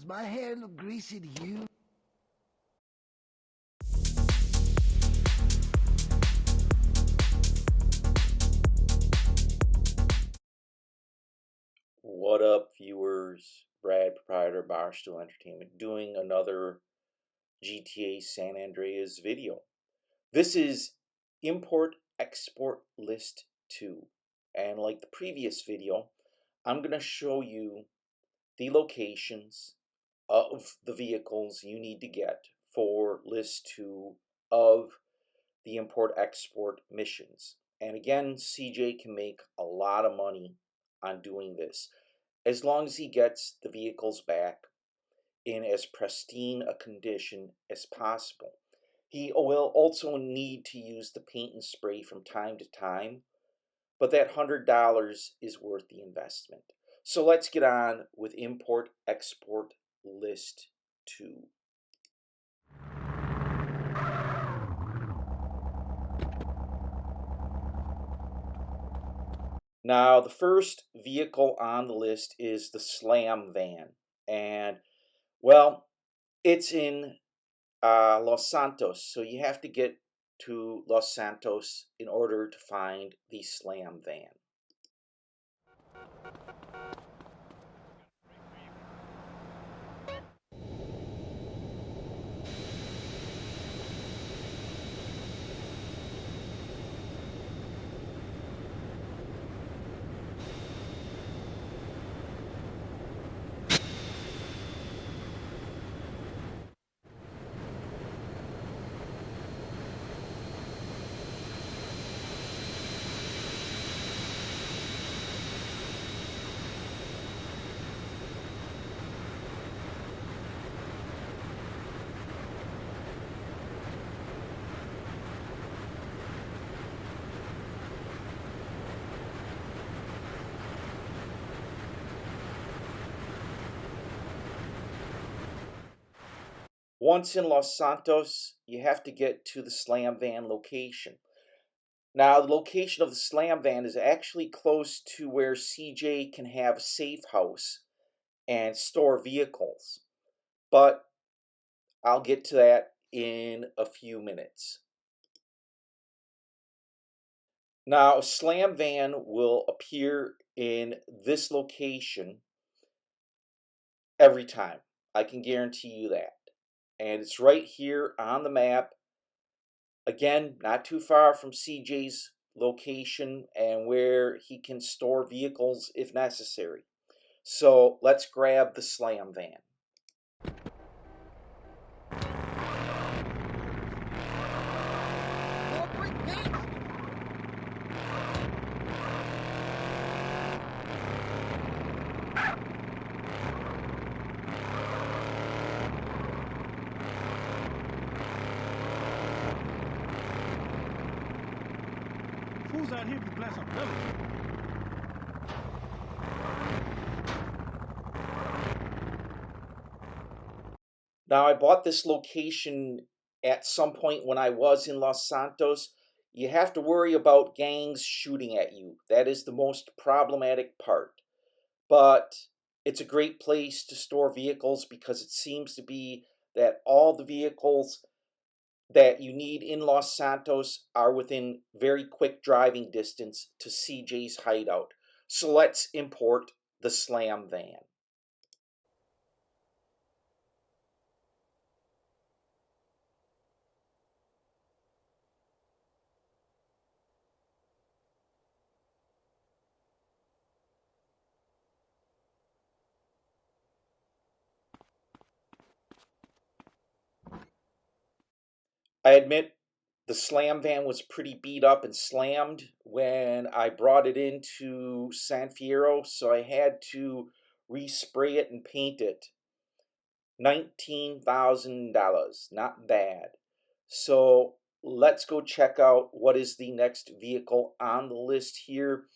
Does my hair look greasy to you? What up, viewers? Brad, proprietor, Barstool Entertainment, doing another GTA San Andreas video. This is Import Export List 2. And like the previous video, I'm going to show you the locations of the vehicles you need to get for List 2 of the Import Export missions. And again, CJ can make a lot of money on doing this, as long as he gets the vehicles back in as pristine a condition as possible. He will also need to use the paint and spray from time to time, but that $100 is worth the investment. So let's get on with Import Export List 2. Now, the first vehicle on the list is the Slamvan. And, well, it's in Los Santos, so you have to get to Los Santos in order to find the Slamvan. Once in Los Santos, you have to get to the Slamvan location. Now, the location of the Slamvan is actually close to where CJ can have a safe house and store vehicles, but I'll get to that in a few minutes. Now, a Slamvan will appear in this location every time. I can guarantee you that. And it's right here on the map. Again, not too far from CJ's location and where he can store vehicles if necessary. So let's grab the Slamvan. Fools out here be blessed umbrellas. Now, I bought this location at some point when I was in Los Santos. You have to worry about gangs shooting at you. That is the most problematic part. But it's a great place to store vehicles because it seems to be that all the vehicles that you need in Los Santos are within very quick driving distance to CJ's hideout. So let's import the Slamvan. I admit the Slamvan was pretty beat up and slammed when I brought it into San Fierro, so I had to respray it and paint it. $19,000, not bad. So let's go check out what is the next vehicle on the list here.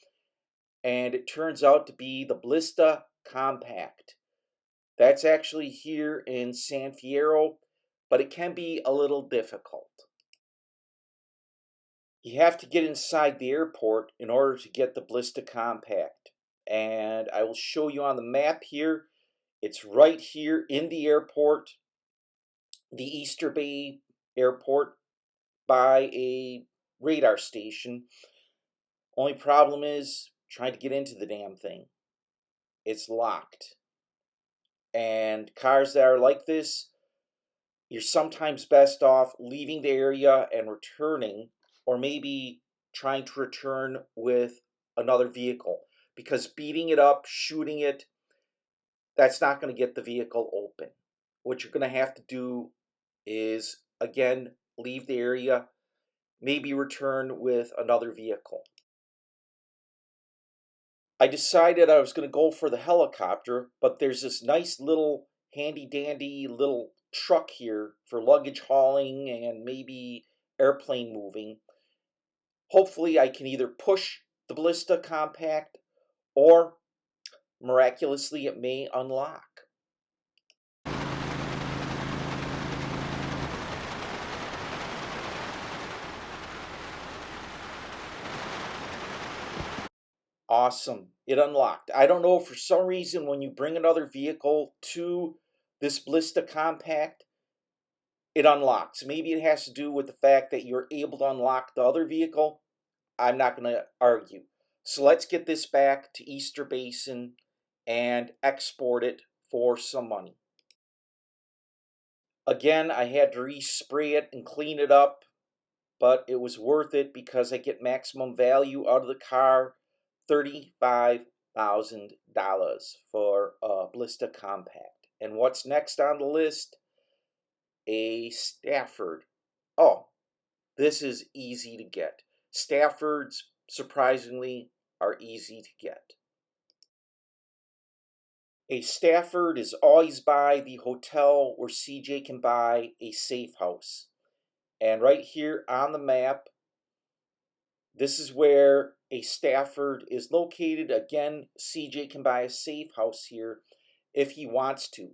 And it turns out to be the Blista Compact. That's actually here in San Fierro, but it can be a little difficult. You have to get inside the airport in order to get the Blista Compact. And I will show you on the map here. It's right here in the airport, the Easter Bay airport, by a radar station. Only problem is trying to get into the damn thing. It's locked. And cars that are like this, you're sometimes best off leaving the area and returning, or maybe trying to return with another vehicle, because beating it up, shooting it, that's not going to get the vehicle open. What you're going to have to do is, again, leave the area, maybe return with another vehicle. I decided I was going to go for the helicopter, but there's this nice little handy dandy little truck here for luggage hauling and maybe airplane moving. Hopefully I can either push the Blista compact or miraculously it may unlock. Awesome, it unlocked. I don't know, for some reason when you bring another vehicle to this Blista compact, it unlocks. Maybe it has to do with the fact that you're able to unlock the other vehicle. I'm not going to argue. So let's get this back to Easter Basin and export it for some money. Again, I had to respray it and clean it up, but it was worth it because I get maximum value out of the car, $35,000 for a Blista compact. And what's next on the list? A Stafford. Oh, this is easy to get. Staffords, surprisingly, are easy to get. A Stafford is always by the hotel where CJ can buy a safe house. And right here on the map, this is where a Stafford is located. Again, CJ can buy a safe house here if he wants to.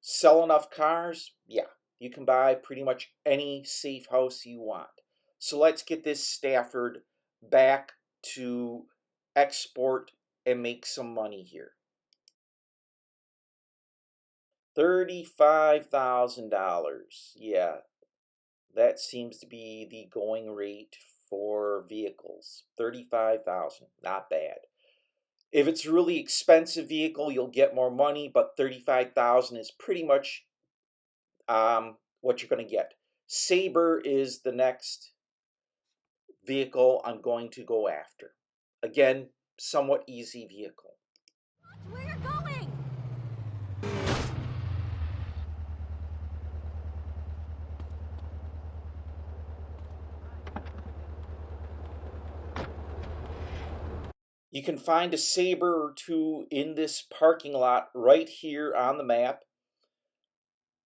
Sell enough cars? Yeah, you can buy pretty much any safe house you want. So let's get this Stafford back to export and make some money here. $35,000. Yeah, that seems to be the going rate for vehicles. $35,000, not bad. If it's a really expensive vehicle, you'll get more money, but $35,000 is pretty much what you're going to get. Sabre is the next vehicle I'm going to go after. Again, somewhat easy vehicle. Where you're going? You can find a Sabre or two in this parking lot right here on the map.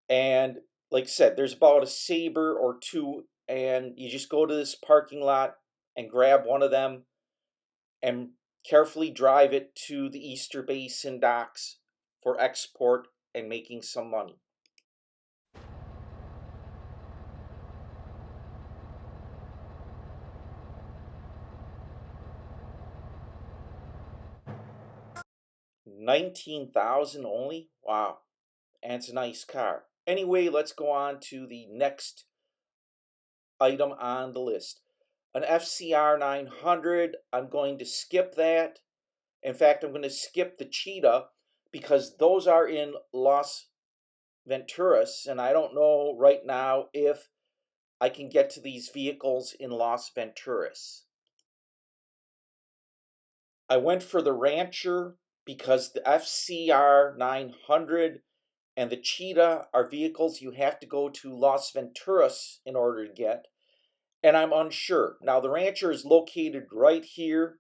And like I said, there's about a Sabre or two, and you just go to this parking lot and grab one of them and carefully drive it to the Easter Basin docks for export and making some money. $19,000 only? Wow. And it's a nice car. Anyway, let's go on to the next item on the list. An FCR 900. I'm going to skip that. In fact, I'm going to skip the Cheetah because those are in Las Venturas, and I don't know right now if I can get to these vehicles in Las Venturas. I went for the Rancher because the FCR 900 and the Cheetah are vehicles you have to go to Las Venturas in order to get, and I'm unsure. Now, the Rancher is located right here,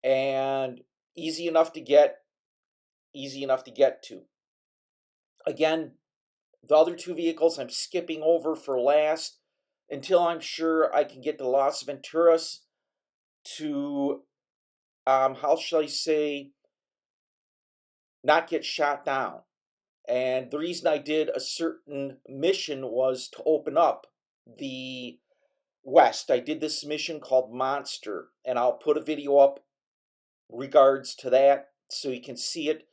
and easy enough to get to. Again, the other two vehicles I'm skipping over for last until I'm sure I can get to Las Venturas to, how shall I say, not get shot down. And the reason I did a certain mission was to open up the West. I did this mission called Monster, and I'll put a video up regards to that so you can see it.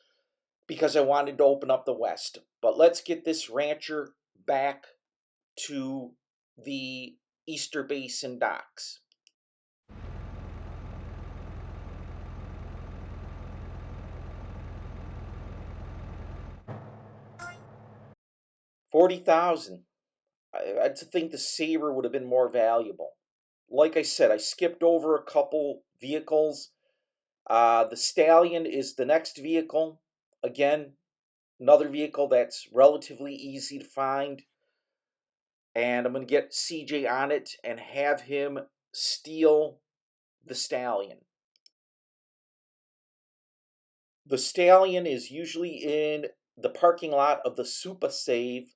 because I wanted to open up the West. But let's get this Rancher back to the Easter Basin docks. $40,000. I'd think the Sabre would have been more valuable. Like I said, I skipped over a couple vehicles. The Stallion is the next vehicle. Again, another vehicle that's relatively easy to find. And I'm going to get CJ on it and have him steal the Stallion. The Stallion is usually in the parking lot of the Super Save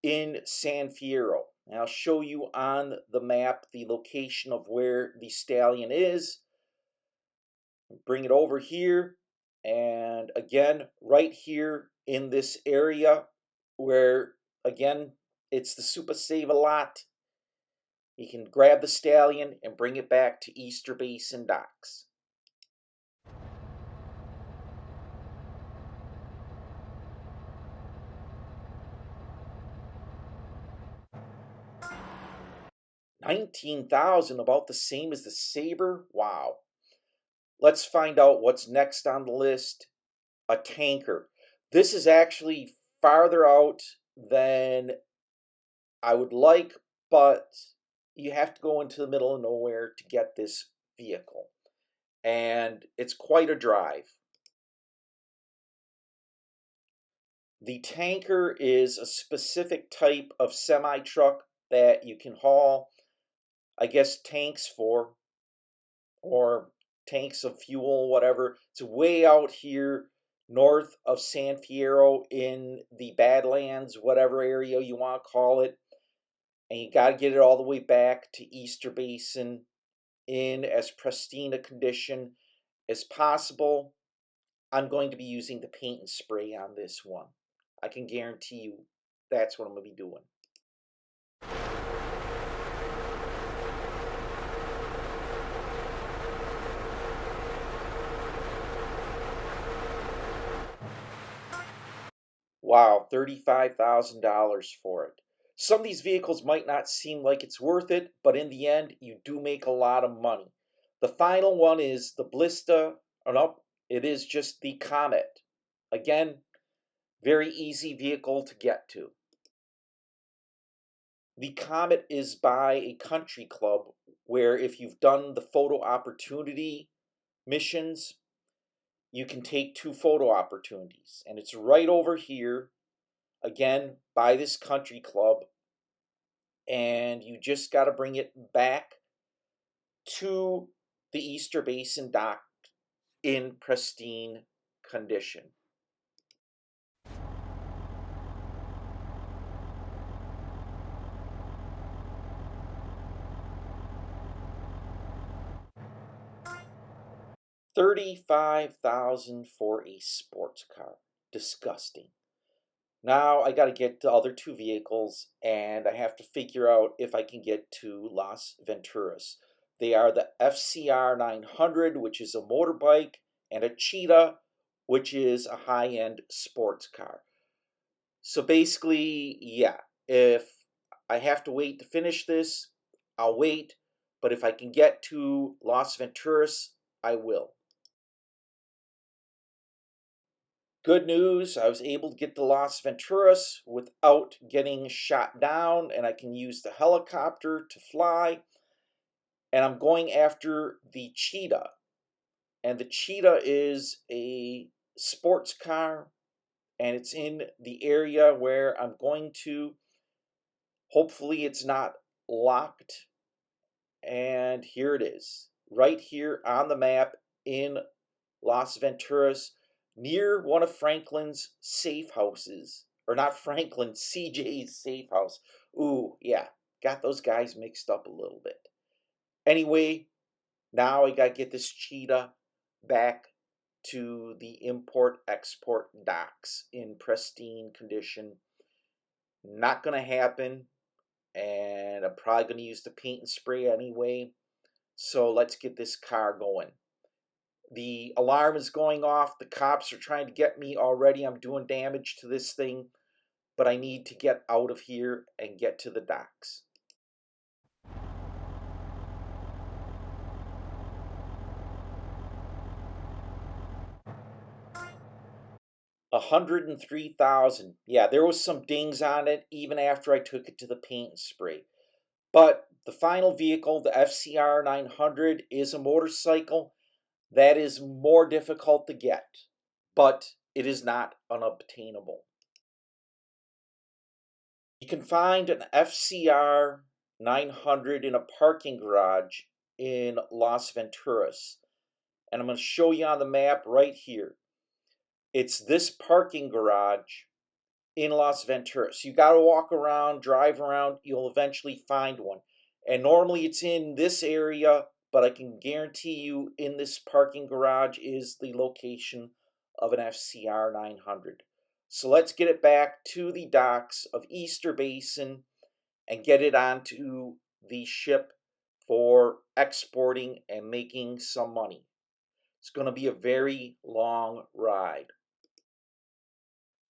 in San Fierro. And I'll show you on the map the location of where the Stallion is. Bring it over here, and again, right here in this area where, again, it's the Super Save a lot. You can grab the Stallion and bring it back to Easter Basin docks. $19,000, about the same as the Sabre. Wow. Let's find out what's next on the list. A tanker. This is actually farther out than I would like, but you have to go into the middle of nowhere to get this vehicle. And it's quite a drive. The tanker is a specific type of semi-truck that you can haul, I guess, tanks for, or tanks of fuel, whatever. It's way out here north of San Fierro in the Badlands, whatever area you want to call it. And you got to get it all the way back to Easter Basin in as pristine a condition as possible. I'm going to be using the paint and spray on this one. I can guarantee you that's what I'm going to be doing. Wow, $35,000 for it. Some of these vehicles might not seem like it's worth it, but in the end, you do make a lot of money. The final one is the Blista. Oh, no, it is just the Comet. Again, very easy vehicle to get to. The Comet is by a country club where if you've done the photo opportunity missions, you can take 2 photo opportunities. And it's right over here, again, by this country club. And you just got to bring it back to the Easter Basin dock in pristine condition. $35,000 for a sports car. Disgusting. Now I got to get the other 2 vehicles, and I have to figure out if I can get to Las Venturas. They are the FCR 900, which is a motorbike, and a Cheetah, which is a high-end sports car. So basically, yeah, if I have to wait to finish this, I'll wait. But if I can get to Las Venturas, I will. Good news, I was able to get to Las Venturas without getting shot down, and I can use the helicopter to fly. And I'm going after the Cheetah. And the Cheetah is a sports car, and it's in the area where I'm going to. Hopefully it's not locked. And here it is, right here on the map in Las Venturas, near one of Franklin's safe houses. Or not Franklin, CJ's safe house. Ooh, yeah, got those guys mixed up a little bit. Anyway, now I got to get this Cheetah back to the import-export docks in pristine condition. Not going to happen, and I'm probably going to use the paint and spray anyway. So let's get this car going. The alarm is going off. The cops are trying to get me already. I'm doing damage to this thing, but I need to get out of here and get to the docks. $103,000. Yeah, there was some dings on it even after I took it to the paint and spray. But the final vehicle, the FCR 900, is a motorcycle that is more difficult to get, but it is not unobtainable. You can find an FCR 900 in a parking garage in Las Venturas. And I'm going to show you on the map right here. It's this parking garage in Las Venturas. You got to walk around, drive around, you'll eventually find one. And normally it's in this area, but I can guarantee you in this parking garage is the location of an FCR 900. So let's get it back to the docks of Easter Basin and get it onto the ship for exporting and making some money. It's going to be a very long ride.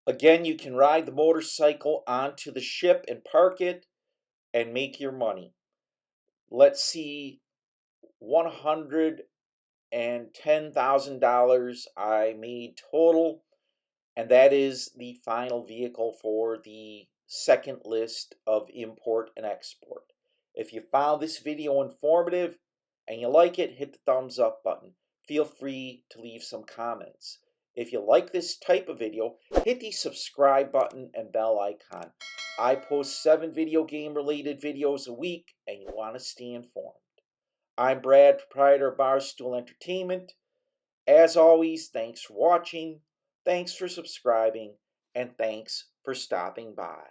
Again, you can ride the motorcycle onto the ship and park it and make your money. Let's see, $110,000 I made total, and that is the final vehicle for the second list of import and export. If you found this video informative and you like it, hit the thumbs up button. Feel free to leave some comments. If you like this type of video, hit the subscribe button and bell icon. I post 7 video game related videos a week and you want to stay informed. I'm Brad, proprietor of Barstool Entertainment. As always, thanks for watching, thanks for subscribing, and thanks for stopping by.